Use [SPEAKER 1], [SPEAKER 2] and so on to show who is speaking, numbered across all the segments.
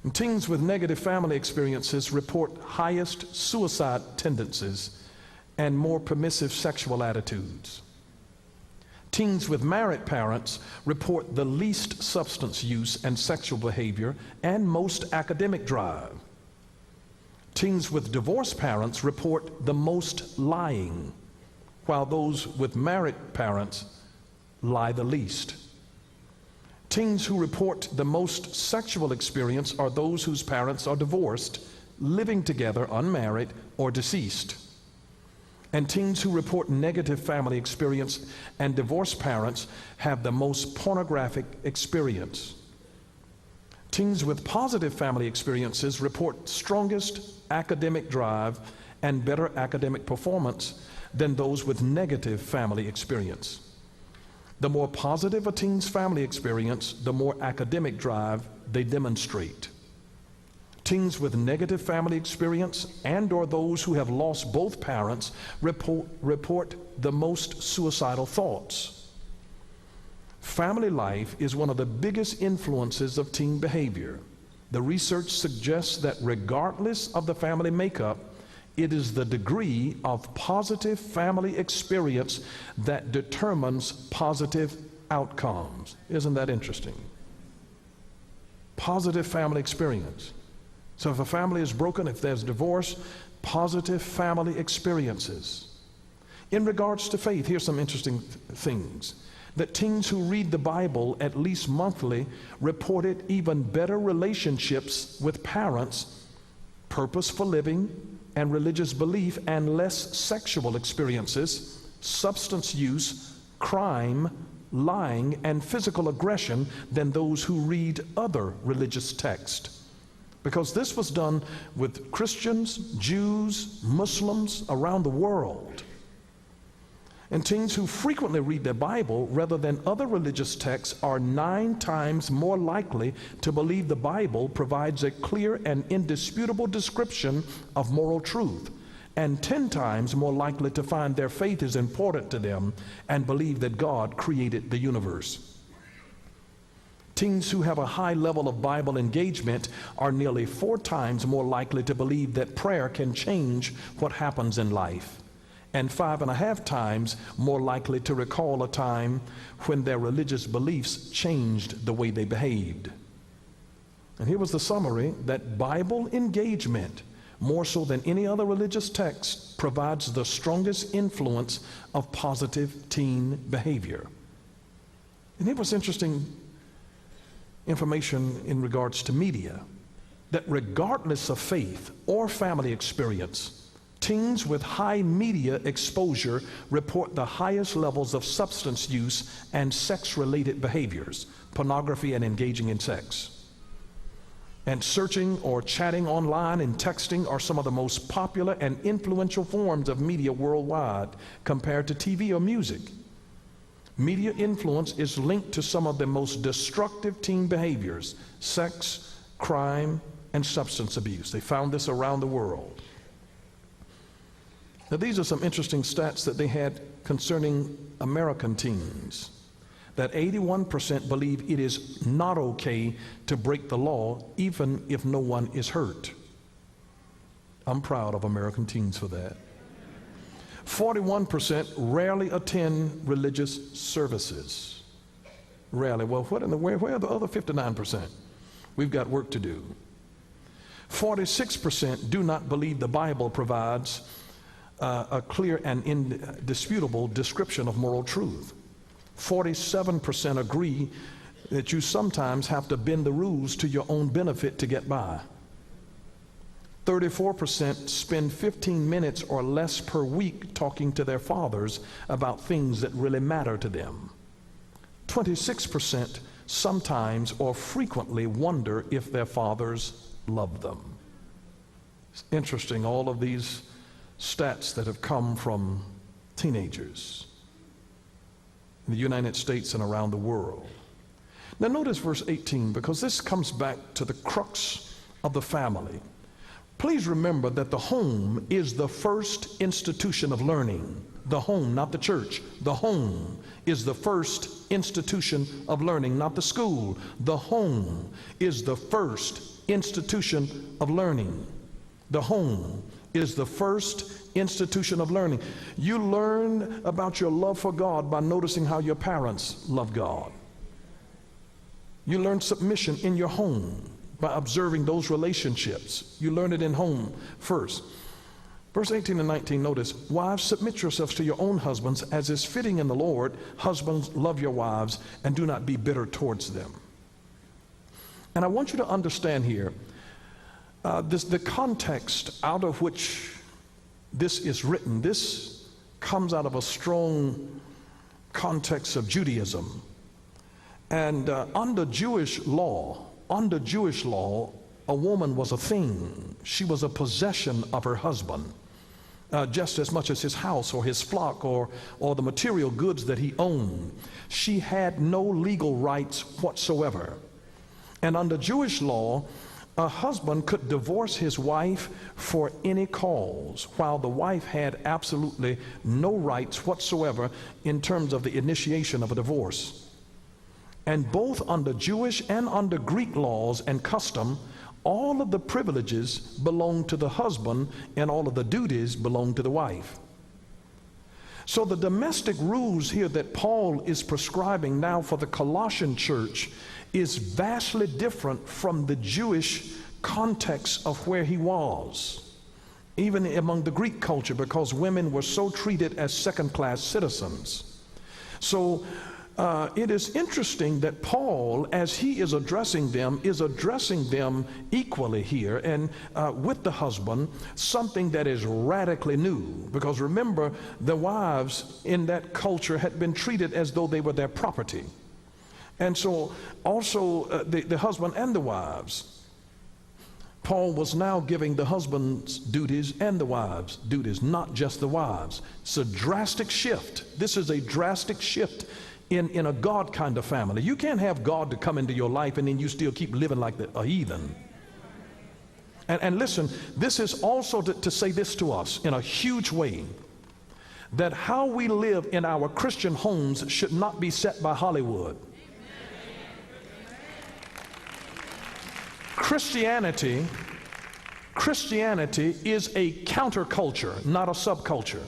[SPEAKER 1] And teens with negative family experiences report highest suicide tendencies and more permissive sexual attitudes. Teens with married parents report the least substance use and sexual behavior and most academic drive. Teens with divorced parents report the most lying, while those with married parents lie the least. Teens who report the most sexual experience are those whose parents are divorced, living together unmarried, or deceased. And teens who report negative family experience and divorced parents have the most pornographic experience. Teens with positive family experiences report strongest academic drive and better academic performance than those with negative family experience. The more positive a teen's family experience, the more academic drive they demonstrate. Teens with negative family experience and or those who have lost both parents report the most suicidal thoughts. Family life is one of the biggest influences of teen behavior. The research suggests that regardless of the family makeup, it is the degree of positive family experience that determines positive outcomes. Isn't that interesting? Positive family experience. So if a family is broken, if there's divorce, positive family experiences. In regards to faith, here's some interesting things. That teens who read the Bible at least monthly reported even better relationships with parents, purpose for living, and religious belief, and less sexual experiences, substance use, crime, lying, and physical aggression than those who read other religious texts. Because this was done with Christians, Jews, Muslims around the world. And teens who frequently read the Bible rather than other religious texts are 9 times more likely to believe the Bible provides a clear and indisputable description of moral truth, and 10 times more likely to find their faith is important to them and believe that God created the universe. Teens who have a high level of Bible engagement are nearly 4 times more likely to believe that prayer can change what happens in life, and 5.5 times more likely to recall a time when their religious beliefs changed the way they behaved. And here was the summary: that Bible engagement, more so than any other religious text, provides the strongest influence of positive teen behavior. And it was interesting information in regards to media, that regardless of faith or family experience, teens with high media exposure report the highest levels of substance use and sex-related behaviors, pornography and engaging in sex. And searching or chatting online and texting are some of the most popular and influential forms of media worldwide compared to TV or music. Media influence is linked to some of the most destructive teen behaviors: sex, crime, and substance abuse. They found this around the world. Now, these are some interesting stats that they had concerning American teens. That 81% believe it is not okay to break the law even if no one is hurt. I'm proud of American teens for that. 41% rarely attend religious services. Rarely. Well, where are the other 59%? We've got work to do. 46% do not believe the Bible provides a clear and indisputable description of moral truth. 47% agree that you sometimes have to bend the rules to your own benefit to get by. 34% spend 15 minutes or less per week talking to their fathers about things that really matter to them. 26% sometimes or frequently wonder if their fathers love them. It's interesting, all of these stats that have come from teenagers in the United States and around the world. Now notice verse 18, because this comes back to the crux of the family. Please remember that the home is the first institution of learning. The home, not the church. The home is the first institution of learning, not the school. The home is the first institution of learning. The home is the first institution of learning. You learn about your love for God by noticing how your parents love God. You learn submission in your home by observing those relationships. You learn it in home first. Verse 18 and 19, notice, wives, submit yourselves to your own husbands as is fitting in the Lord. Husbands, love your wives and do not be bitter towards them. And I want you to understand here, the context out of which this is written. This comes out of a strong context of Judaism. And under Jewish law, a woman was a thing. She was a possession of her husband, just as much as his house or his flock or the material goods that he owned. She had no legal rights whatsoever. And under Jewish law, a husband could divorce his wife for any cause, while the wife had absolutely no rights whatsoever in terms of the initiation of a divorce. And both under Jewish and under Greek laws and custom, all of the privileges belong to the husband and all of the duties belong to the wife. So the domestic rules here that Paul is prescribing now for the Colossian church is vastly different from the Jewish context of where he was, even among the Greek culture, because women were so treated as second-class citizens. So it is interesting that Paul, as he is addressing them equally here, and with the husband, something that is radically new. Because remember, the wives in that culture had been treated as though they were their property. And so also the husband and the wives, Paul was now giving the husband's duties and the wives' duties, not just the wives. It's a drastic shift. This is a drastic shift in a God kind of family. You can't have God to come into your life and then you still keep living like a heathen. And listen, this is also to say this to us in a huge way, that how we live in our Christian homes should not be set by Hollywood. Christianity is a counterculture, not a subculture.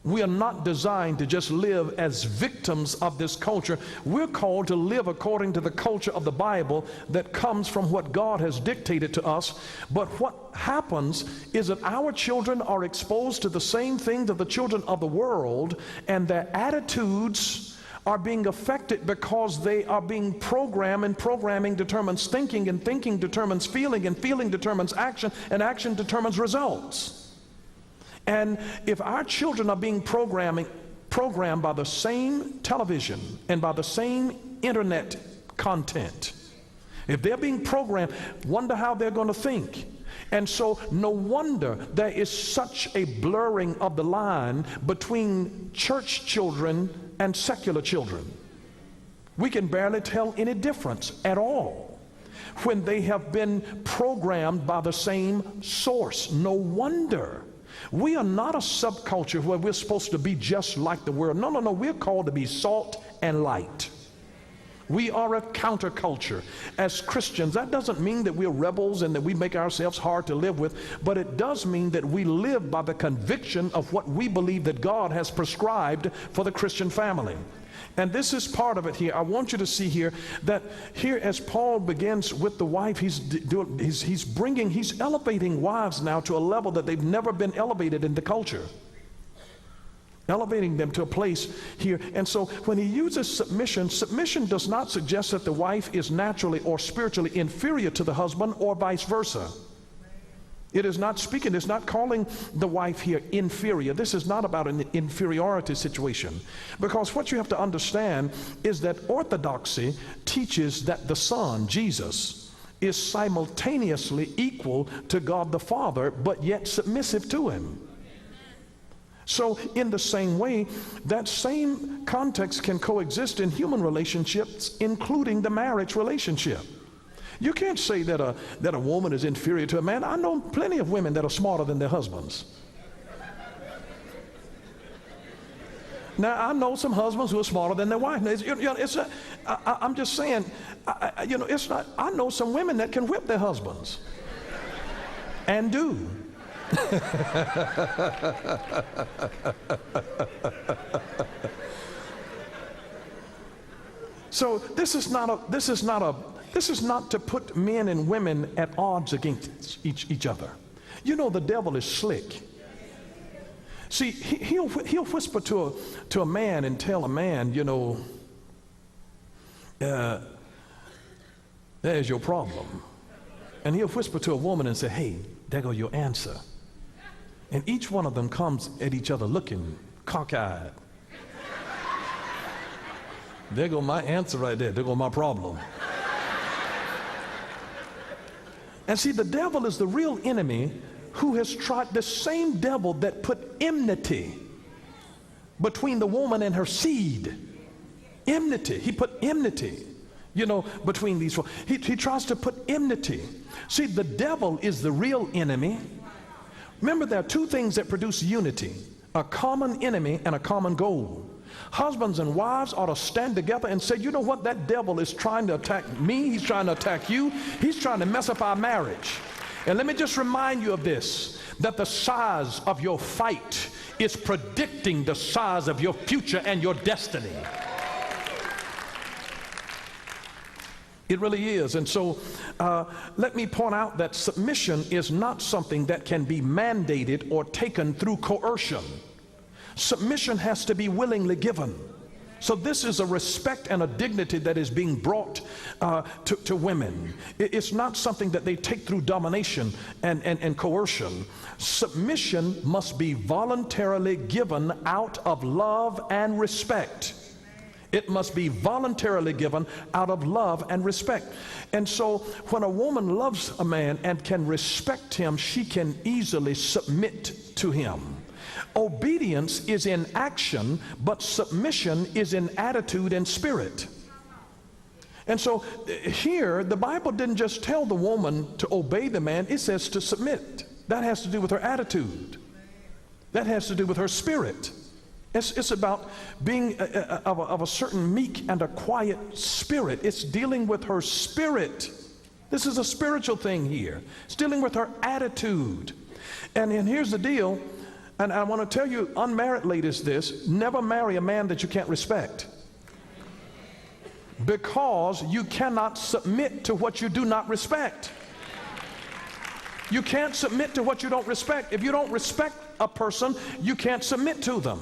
[SPEAKER 1] We are not designed to just live as victims of this culture. We're called to live according to the culture of the Bible that comes from what God has dictated to us. But what happens is that our children are exposed to the same things of the children of the world, and their attitudes are being affected because they are being programmed, and programming determines thinking, and thinking determines feeling, and feeling determines action, and action determines results. And if our children are being programmed by the same television and by the same internet content, if they're being programmed, wonder how they're going to think. And so no wonder there is such a blurring of the line between church children and secular children. We can barely tell any difference at all when they have been programmed by the same source. No wonder. We are not a subculture where we're supposed to be just like the world. No, we're called to be salt and light. We are a counterculture as Christians. That doesn't mean that we're rebels and that we make ourselves hard to live with, but it does mean that we live by the conviction of what we believe that God has prescribed for the Christian family. And this is part of it here. I want you to see here that here, as Paul begins with the wife, he's elevating wives now to a level that they've never been elevated in the culture. Elevating them to a place here. And so when he uses submission, submission does not suggest that the wife is naturally or spiritually inferior to the husband or vice versa. It is not speaking, it's not calling the wife here inferior. This is not about an inferiority situation. Because what you have to understand is that orthodoxy teaches that the Son, Jesus, is simultaneously equal to God the Father, but yet submissive to him. So in the same way, that same context can coexist in human relationships, including the marriage relationship. You can't say that a woman is inferior to a man. I know plenty of women that are smarter than their husbands. Now, I know some husbands who are smarter than their wife. I'm just saying, it's not, I know some women that can whip their husbands. And do. So this is not to put men and women at odds against each other. You know, the devil is slick. See, he'll whisper to a man and tell a man, there's your problem. And he'll whisper to a woman and say, hey, there go your answer. And each one of them comes at each other looking cockeyed. There go my answer right there. There go my problem. And see, the devil is the real enemy who has tried, the same devil that put enmity between the woman and her seed. Enmity. He put enmity, between these four. He tries to put enmity. See, the devil is the real enemy. Remember, there are two things that produce unity: a common enemy and a common goal. Husbands and wives ought to stand together and say, you know what, that devil is trying to attack me, he's trying to attack you, he's trying to mess up our marriage. And let me just remind you of this, that the size of your fight is predicting the size of your future and your destiny. It really is. And so let me point out that submission is not something that can be mandated or taken through coercion. Submission has to be willingly given. So this is a respect and a dignity that is being brought to women. It's not something that they take through domination and coercion. Submission must be voluntarily given out of love and respect. It must be voluntarily given out of love and respect. And so when a woman loves a man and can respect him, she can easily submit to him. Obedience is in action, but submission is in attitude and spirit. And so here, the Bible didn't just tell the woman to obey the man, it says to submit. That has to do with her attitude. That has to do with her spirit. It's about being of a certain meek and a quiet spirit. It's dealing with her spirit. This is a spiritual thing here. It's dealing with her attitude. And here's the deal, and I want to tell you, unmarried ladies, this: never marry a man that you can't respect. Because you cannot submit to what you do not respect. You can't submit to what you don't respect. If you don't respect a person, you can't submit to them.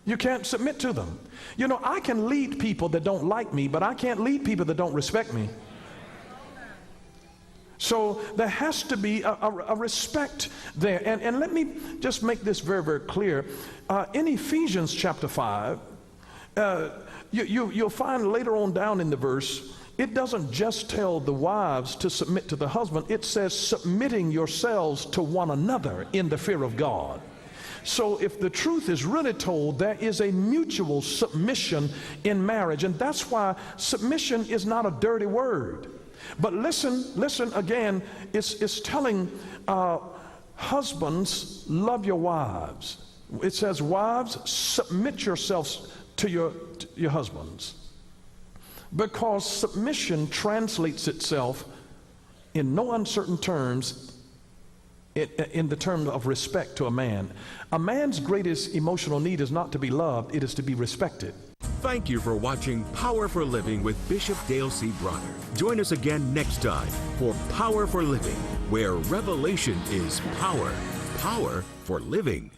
[SPEAKER 1] You can't submit to them. You know, I can lead people that don't like me, but I can't lead people that don't respect me. So there has to be a respect there. And let me just make this very, very clear. In Ephesians chapter 5, you'll find later on down in the verse, it doesn't just tell the wives to submit to the husband. It says submitting yourselves to one another in the fear of God. So if the truth is really told, there is a mutual submission in marriage. And that's why submission is not a dirty word. But listen again, it's telling husbands, love your wives. It says, wives, submit yourselves to your husbands. Because submission translates itself in no uncertain terms in the term of respect to a man. A man's greatest emotional need is not to be loved, it is to be respected.
[SPEAKER 2] Thank you for watching Power for Living with Bishop Dale C. Bronner. Join us again next time for Power for Living, where revelation is power. Power for living.